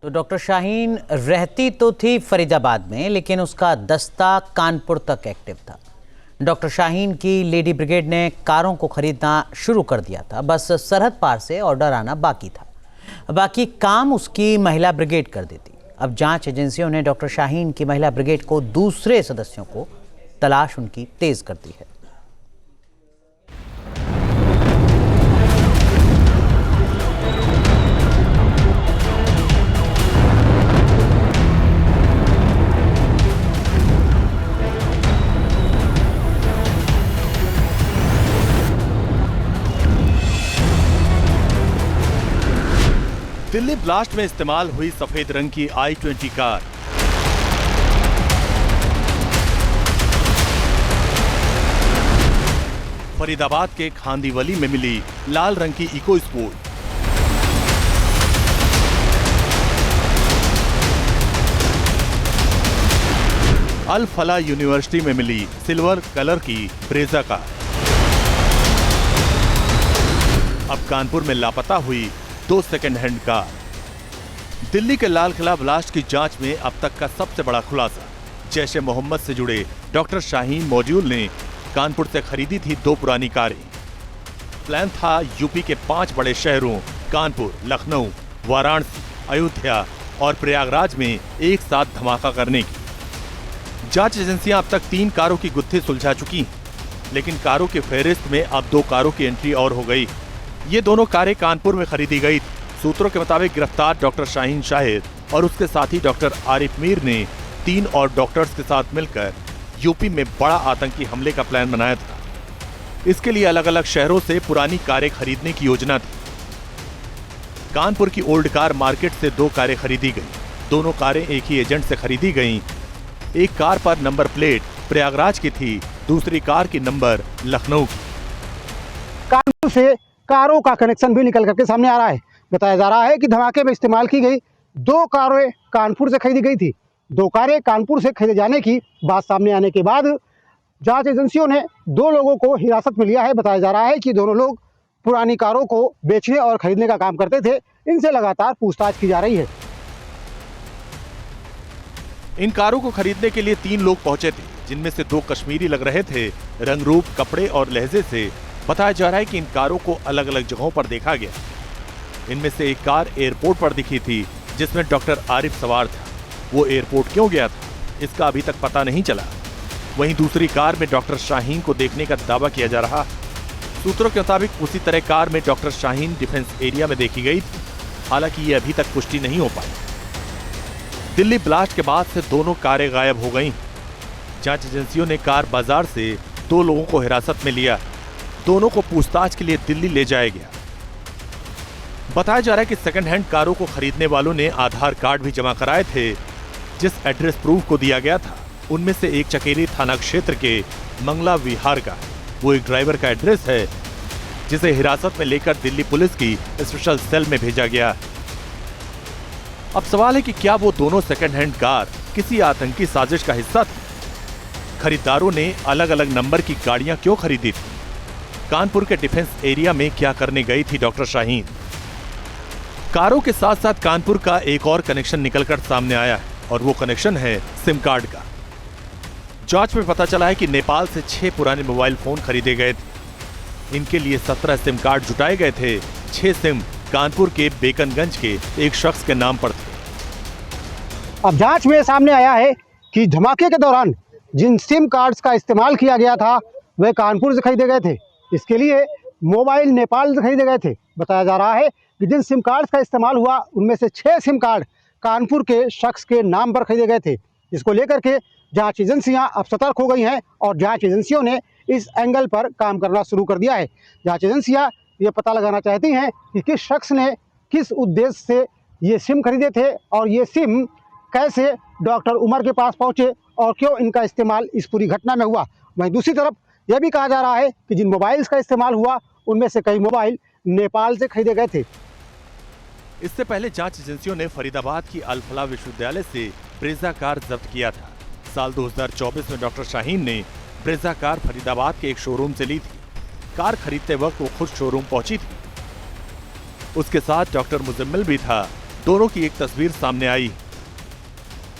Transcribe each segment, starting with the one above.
तो डॉक्टर शाहीन रहती तो थी फरीदाबाद में, लेकिन उसका दस्ता कानपुर तक एक्टिव था। डॉक्टर शाहीन की लेडी ब्रिगेड ने कारों को खरीदना शुरू कर दिया था। बस सरहद पार से ऑर्डर आना बाकी था, बाकी काम उसकी महिला ब्रिगेड कर देती। अब जांच एजेंसियों ने डॉक्टर शाहीन की महिला ब्रिगेड को दूसरे सदस्यों को तलाश उनकी तेज कर दी है। दिल्ली ब्लास्ट में इस्तेमाल हुई सफेद रंग की I-20 कार फरीदाबाद के खांदीवली में मिली लाल रंग की इको स्पोर्ट। अल फला यूनिवर्सिटी में मिली सिल्वर कलर की ब्रेजा कार। अब कानपुर में लापता हुई 2 सेकेंड हैंड कार। दिल्ली के लाल किला ब्लास्ट की जांच में अब तक का सबसे बड़ा खुलासा। जैश-ए मोहम्मद से जुड़े डॉक्टर शाहीन मॉड्यूल ने कानपुर से खरीदी थी 2 पुरानी कारें। प्लान था यूपी के 5 बड़े शहरों कानपुर, लखनऊ, वाराणसी, अयोध्या और प्रयागराज में एक साथ धमाका करने की। जांच एजेंसियां अब तक 3 कारों की गुत्थी सुलझा चुकी हैं, लेकिन कारों की फहरिस्त में अब 2 कारों की एंट्री और हो गई। ये दोनों कारें कानपुर में खरीदी गई थी। सूत्रों के मुताबिक गिरफ्तार डॉक्टर शाहीन शाहिद और उसके साथी डॉक्टर आरिफ मीर ने 3 और डॉक्टर्स के साथ मिलकर यूपी में बड़ा आतंकी हमले का प्लान बनाया था। इसके लिए अलग अलग शहरों से पुरानी कारें खरीदने की योजना थी। कानपुर की ओल्ड कार मार्केट से 2 कारें खरीदी गई। दोनों कारें एक ही एजेंट से खरीदी गईं। एक कार पर नंबर प्लेट प्रयागराज की थी, दूसरी कार की नंबर लखनऊ की। कानपुर से कारों का कनेक्शन भी निकल करके सामने आ रहा है। बताया जा रहा है कि धमाके में इस्तेमाल की गई 2 कारें कानपुर से खरीदी गई थी। 2 कारें कानपुर से खरीदे जाने की बात सामने आने के बाद जांच एजेंसियों ने 2 लोगों को हिरासत में लिया है। बताया जा रहा है कि दोनों लोग पुरानी कारों को बेचने और खरीदने का काम करते थे। इनसे लगातार पूछताछ की जा रही है। इन कारों को खरीदने के लिए 3 लोग पहुंचे थे, जिनमें से 2 कश्मीरी लग रहे थे। रंग रूप, कपड़े और लहजे से बताया जा रहा है कि इन कारों को अलग अलग जगहों पर देखा गया। इनमें से एक कार एयरपोर्ट पर दिखी थी, जिसमें डॉक्टर आरिफ सवार था। वो एयरपोर्ट क्यों गया था, इसका अभी तक पता नहीं चला। वहीं दूसरी कार में डॉक्टर शाहीन को देखने का दावा किया जा रहा। सूत्रों के मुताबिक उसी तरह कार में डॉक्टर शाहीन डिफेंस एरिया में देखी गई थी। हालांकि ये अभी तक पुष्टि नहीं हो पाई। दिल्ली ब्लास्ट के बाद से दोनों कारें गायब हो गईं। जांच एजेंसियों ने कार बाजार से 2 लोगों को हिरासत में लिया। दोनों को पूछताछ के लिए दिल्ली ले जाया गया। बताया जा रहा है कि सेकंड हैंड कारों को खरीदने वालों ने आधार कार्ड भी जमा कराए थे। जिस एड्रेस प्रूफ को दिया गया था, उनमें से एक चकेरी थाना क्षेत्र के मंगला विहार का। वो एक ड्राइवर का एड्रेस है, जिसे हिरासत में लेकर दिल्ली पुलिस की स्पेशल सेल में भेजा गया। अब सवाल है कि क्या वो दोनों सेकंड हैंड कार किसी आतंकी साजिश का हिस्सा थी? खरीदारों ने अलग अलग नंबर की गाड़ियां क्यों खरीदी थी? कानपुर के डिफेंस एरिया में क्या करने गई थी डॉक्टर शाहीन? कारों के साथ साथ कानपुर का एक और कनेक्शन निकलकर सामने आया है, और वो कनेक्शन है सिम कार्ड का। जांच में पता चला है कि नेपाल से 6 पुराने मोबाइल फोन खरीदे गए थे। इनके लिए 17 सिम कार्ड जुटाए गए थे। 6 सिम कानपुर के बेकनगंज के एक शख्स के नाम पर थे। अब जांच में सामने आया है कि धमाके के दौरान जिन सिम कार्ड्स का इस्तेमाल किया गया था, वे कानपुर से खरीदे गए थे। इसके लिए मोबाइल नेपाल से खरीदे गए थे। बताया जा रहा है कि जिन सिम कार्ड्स का इस्तेमाल हुआ, उनमें से 6 सिम कार्ड कानपुर के शख्स के नाम पर खरीदे गए थे। जिसको लेकर के जांच एजेंसियां अब सतर्क हो गई हैं और जांच एजेंसियों ने इस एंगल पर काम करना शुरू कर दिया है। जांच एजेंसियां ये पता लगाना चाहती हैं कि किस शख्स ने किस उद्देश्य से ये सिम खरीदे थे और ये सिम कैसे डॉक्टर उमर के पास पहुँचे और क्यों इनका इस्तेमाल इस पूरी घटना में हुआ। वहीं दूसरी तरफ यह भी कहा जा रहा है कि जिन मोबाइल्स का इस्तेमाल हुआ, उनमें से कई मोबाइल नेपाल से खरीदे गए थे। इससे पहले जांच एजेंसियों ने फरीदाबाद की अल फला विश्वविद्यालय से ब्रेजा कार जब्त किया था। साल 2024 में डॉक्टर शाहीन ने ब्रेजा कार फरीदाबाद के एक शोरूम से ली थी। कार खरीदते वक्त वो खुद शोरूम पहुंची थी। उसके साथ डॉक्टर मुजम्मिल भी था, दोनों की एक तस्वीर सामने आई।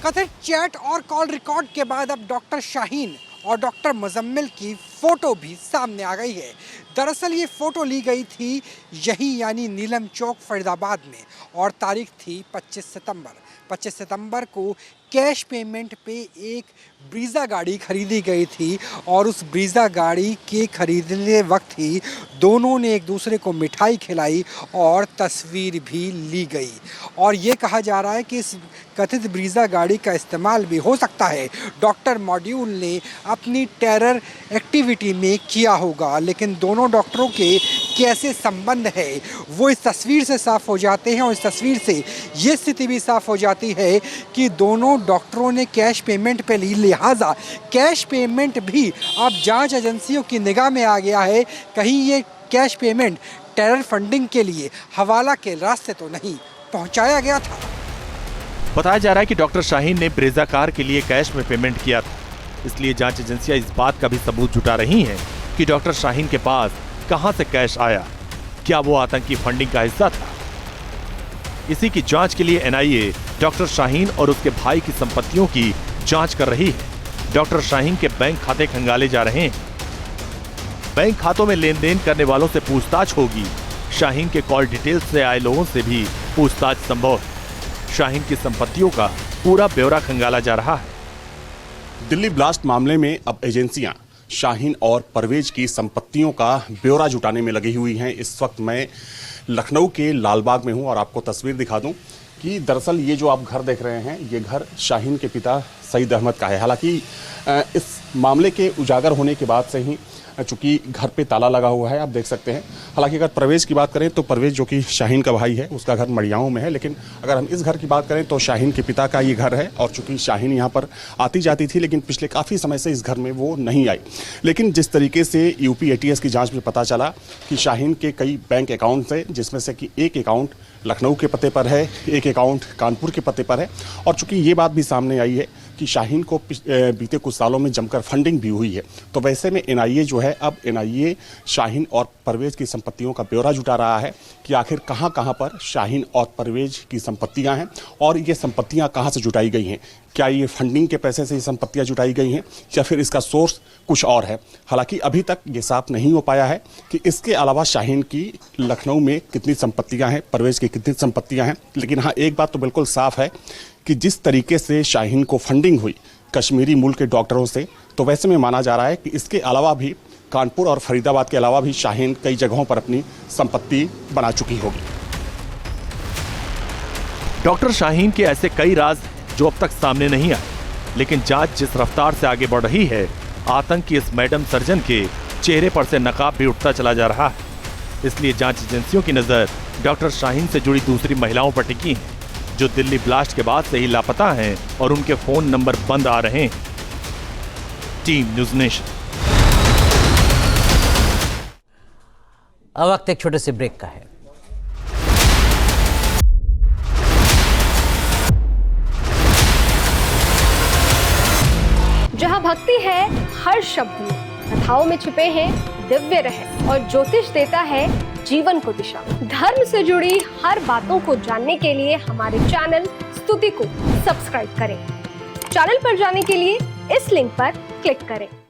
कथित चैट और कॉल रिकॉर्ड के बाद अब डॉक्टर शाहीन और डॉक्टर मुजम्मिल की फोटो भी सामने आ गई है। दरअसल ये फोटो ली गई थी यही यानी नीलम चौक फरीदाबाद में और तारीख थी 25 सितंबर। 25 सितंबर को कैश पेमेंट पे एक ब्रीज़ा गाड़ी खरीदी गई थी और उस ब्रीज़ा गाड़ी के खरीदने वक्त ही दोनों ने एक दूसरे को मिठाई खिलाई और तस्वीर भी ली गई। और ये कहा जा रहा है कि इस कथित ब्रीज़ा गाड़ी का इस्तेमाल भी हो सकता है डॉक्टर मॉड्यूल ने अपनी टेरर एक्टिविटी में किया होगा। लेकिन दोनों डॉक्टरों के कैसे संबंध है वो इस तस्वीर से साफ हो जाते हैं और इस तस्वीर से ये स्थिति भी साफ हो जाती है कि दोनों डॉक्टरों ने कैश पेमेंट पे ली, लिहाजा कैश पेमेंट भी अब जांच एजेंसियों की निगाह में आ गया है। कहीं ये कैश पेमेंट टेरर फंडिंग के लिए हवाला के रास्ते तो नहीं पहुंचाया गया था। बताया जा रहा है कि डॉक्टर शाहीन ने ब्रेजा कार के लिए कैश में पेमेंट किया था, इसलिए जांच एजेंसियां इस बात का भी सबूत जुटा रही हैं कि डॉक्टर शाहीन के पास कहां से कैश आया, क्या वो आतंकी फंडिंग का हिस्सा था। इसी की जांच के लिए एनआईए डॉक्टर शाहीन और उसके भाई की संपत्तियों की जांच कर रही है। डॉक्टर शाहीन के बैंक खाते खंगाले जा रहे हैं। बैंक खातों में लेन देन करने वालों से पूछताछ होगी। शाहीन के कॉल डिटेल्स से आए लोगों से भी पूछताछ संभव है। शाहीन की संपत्तियों का पूरा ब्यौरा खंगाला जा रहा है। दिल्ली ब्लास्ट मामले में अब एजेंसियां शाहीन और परवेज की संपत्तियों का ब्यौरा जुटाने में लगी हुई हैं। इस वक्त मैं लखनऊ के लालबाग में हूं और आपको तस्वीर दिखा दूं कि दरअसल ये जो आप घर देख रहे हैं ये घर शाहीन के पिता सईद अहमद का है। हालांकि इस मामले के उजागर होने के बाद से ही चूंकि घर पे ताला लगा हुआ है, आप देख सकते हैं। हालांकि अगर परवेज की बात करें तो परवेज जो कि शाहीन का भाई है उसका घर मड़ियाओं में है, लेकिन अगर हम इस घर की बात करें तो शाहीन के पिता का ये घर है। और चूंकि शाहीन यहाँ पर आती जाती थी लेकिन पिछले काफ़ी समय से इस घर में वो नहीं आई। लेकिन जिस तरीके से यूपी एटीएस की जाँच में पता चला कि शाहीन के कई बैंक अकाउंट्स हैं, जिसमें से कि एक अकाउंट लखनऊ के पते पर है, एक अकाउंट कानपुर के पते पर है। और चूंकि ये बात भी सामने आई है कि शाहीन को बीते कुछ सालों में जमकर फंडिंग भी हुई है, तो वैसे में एनआईए जो है अब एनआईए शाहीन और परवेज की संपत्तियों का ब्यौरा जुटा रहा है कि आखिर कहां कहां पर शाहीन और परवेज की संपत्तियां हैं और ये संपत्तियां कहां से जुटाई गई हैं। क्या ये फंडिंग के पैसे से ये संपत्तियां जुटाई गई हैं या फिर इसका सोर्स कुछ और है। हालांकि अभी तक ये साफ नहीं हो पाया है कि इसके अलावा शाहीन की लखनऊ में कितनी संपत्तियां हैं, परवेज की कितनी संपत्तियां हैं। लेकिन हाँ, एक बात तो बिल्कुल साफ है कि जिस तरीके से शाहीन को फंडिंग हुई कश्मीरी मूल के डॉक्टरों से, तो वैसे में माना जा रहा है कि इसके अलावा भी कानपुर और फरीदाबाद के अलावा भी शाहीन कई जगहों पर अपनी संपत्ति बना चुकी होगी। डॉक्टर शाहीन के ऐसे कई राज जो अब तक सामने नहीं आए, लेकिन जांच जिस रफ्तार से आगे बढ़ रही है, आतंक की इस मैडम सर्जन के चेहरे पर से नकाब भी उठता चला जा रहा है। इसलिए जांच एजेंसियों की नजर डॉक्टर शाहीन से जुड़ी दूसरी महिलाओं पर टिकी है जो दिल्ली ब्लास्ट के बाद से ही लापता हैं और उनके फोन नंबर बंद आ रहे हैं। Team news nation. अब वक्त एक छोटे से ब्रेक का है। जहाँ भक्ति है हर शब्द में, कथाओं में छुपे हैं दिव्य रहस्य और ज्योतिष देता है जीवन को दिशा। धर्म से जुड़ी हर बातों को जानने के लिए हमारे चैनल स्तुति को सब्सक्राइब करें। चैनल पर जाने के लिए इस लिंक पर क्लिक करें।